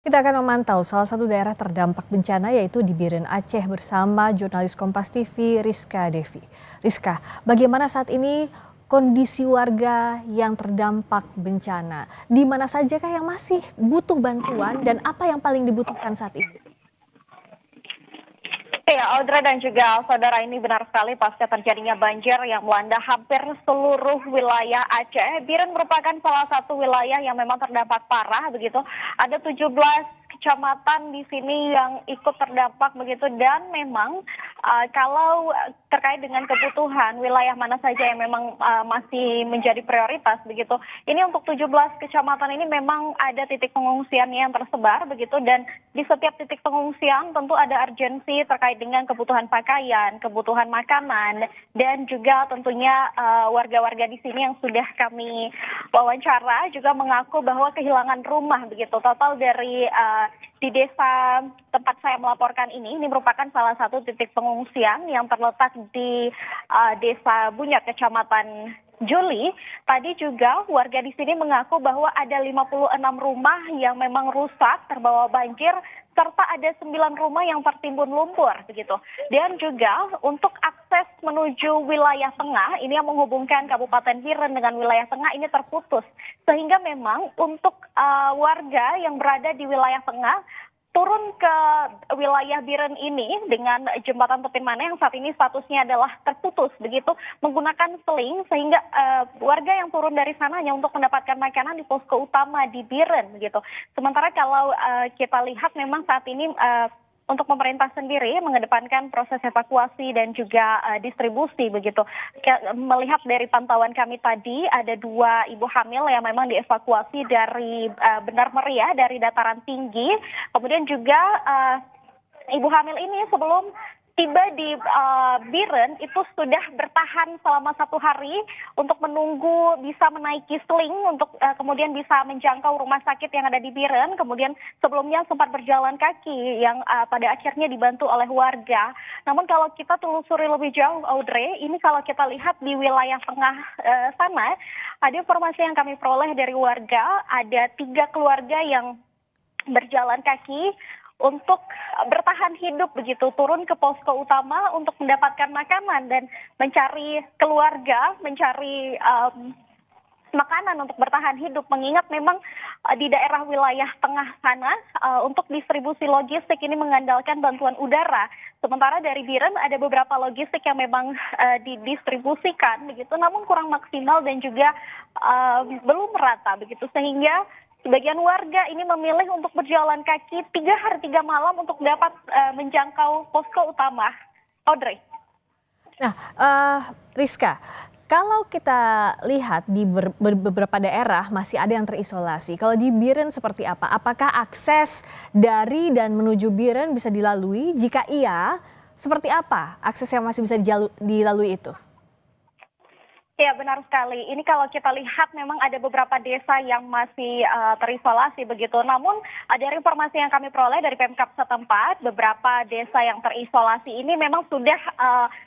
Kita akan memantau salah satu daerah terdampak bencana yaitu di Biren Aceh bersama jurnalis Kompas TV Rizka Devi. Rizka, bagaimana saat ini kondisi warga yang terdampak bencana? Di mana sajakah yang masih butuh bantuan dan apa yang paling dibutuhkan saat ini? Ya, Audrey dan juga saudara, ini benar sekali pasca terjadinya banjir yang melanda hampir seluruh wilayah Aceh. Biren merupakan salah satu wilayah yang memang terdampak parah begitu. Ada 17 kecamatan di sini yang ikut terdampak begitu, dan memang kalau terkait dengan kebutuhan wilayah mana saja yang memang masih menjadi prioritas begitu. Ini untuk 17 kecamatan ini memang ada titik pengungsian yang tersebar begitu, dan di setiap titik pengungsian tentu ada urgensi terkait dengan kebutuhan pakaian, kebutuhan makanan, dan juga tentunya warga-warga di sini yang sudah kami wawancara juga mengaku bahwa kehilangan rumah begitu. Total dari di desa tempat saya melaporkan ini merupakan salah satu titik pengungsian yang terletak di desa Bunyak, kecamatan Juli. Tadi juga warga di sini mengaku bahwa ada 56 rumah yang memang rusak terbawa banjir, serta ada 9 rumah yang tertimbun lumpur begitu. Dan juga untuk akses menuju wilayah tengah ini yang menghubungkan Kabupaten Biren dengan wilayah tengah ini terputus. Sehingga memang untuk warga yang berada di wilayah tengah turun ke wilayah Biren ini dengan jembatan Tepin Mana yang saat ini statusnya adalah terputus begitu, menggunakan seling, sehingga warga yang turun dari sana hanya untuk mendapatkan makanan di posko utama di Biren begitu. Sementara kalau kita lihat memang saat ini untuk pemerintah sendiri mengedepankan proses evakuasi dan juga distribusi begitu. Melihat dari pantauan kami tadi, ada 2 ibu hamil yang memang dievakuasi dari Benar Meriah, dari dataran tinggi. Kemudian juga ibu hamil ini sebelum tiba di Biren itu sudah bertahan selama 1 hari untuk menunggu bisa menaiki seling untuk kemudian bisa menjangkau rumah sakit yang ada di Biren. Kemudian sebelumnya sempat berjalan kaki yang pada akhirnya dibantu oleh warga. Namun kalau kita telusuri lebih jauh, Audrey, ini kalau kita lihat di wilayah tengah sana, ada informasi yang kami peroleh dari warga, ada 3 keluarga yang berjalan kaki untuk bertahan hidup begitu, turun ke posko utama untuk mendapatkan makanan dan mencari keluarga, mencari makanan untuk bertahan hidup, mengingat memang di daerah wilayah tengah sana untuk distribusi logistik ini mengandalkan bantuan udara. Sementara dari Biren ada beberapa logistik yang memang didistribusikan begitu, namun kurang maksimal dan juga belum merata begitu, sehingga sebagian warga ini memilih untuk berjalan kaki 3 hari 3 malam untuk dapat menjangkau posko utama. Audrey. Nah, Rizka, kalau kita lihat di beberapa daerah masih ada yang terisolasi. Kalau di Biren seperti apa? Apakah akses dari dan menuju Biren bisa dilalui? Jika iya, seperti apa akses yang masih bisa dilalui itu? Ya, benar sekali. Ini kalau kita lihat memang ada beberapa desa yang masih terisolasi begitu. Namun dari informasi yang kami peroleh dari Pemkab setempat, beberapa desa yang terisolasi ini memang sudah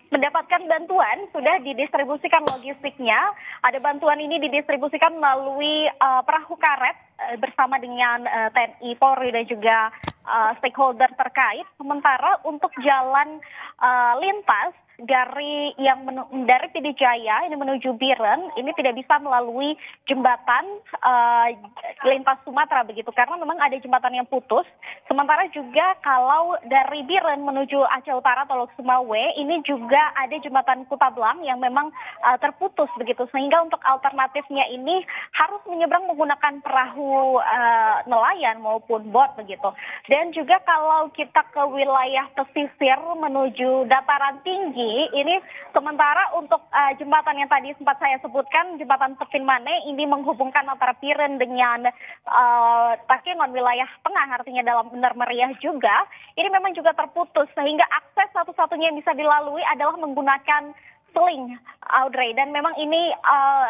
mendapatkan bantuan, sudah didistribusikan logistiknya. Ada bantuan ini didistribusikan melalui perahu karet bersama dengan TNI, Polri dan juga stakeholder terkait. Sementara untuk jalan lintas dari Pidijaya ini menuju Biren ini tidak bisa melalui jembatan lintas Sumatera begitu, karena memang ada jembatan yang putus. Sementara juga kalau dari Biren menuju Aceh Utara atau Lok Sumawe ini juga ada jembatan Kutablang yang memang terputus begitu, sehingga untuk alternatifnya ini harus menyeberang menggunakan perahu nelayan maupun bot begitu. Dan juga kalau kita ke wilayah pesisir menuju dataran tinggi, ini sementara untuk jembatan yang tadi sempat saya sebutkan, jembatan Tepin Mane ini menghubungkan antara Biren dengan Takengon wilayah tengah, artinya dalam Benar Meriah juga, ini memang juga terputus, sehingga akses satu-satunya yang bisa dilalui adalah menggunakan seling, Audrey. Dan memang ini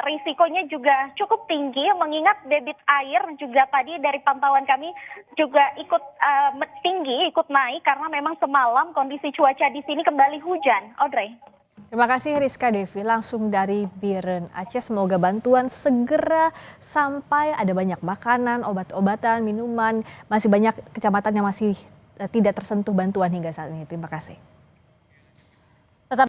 risikonya juga cukup tinggi, mengingat debit air juga tadi dari pantauan kami juga ikut tinggi, ikut naik, karena memang semalam kondisi cuaca di sini kembali hujan, Audrey. Terima kasih Rizka Devi langsung dari Biren Aceh. Semoga bantuan segera sampai, ada banyak makanan, obat-obatan, minuman, masih banyak kecamatan yang masih tidak tersentuh bantuan hingga saat ini. Terima kasih.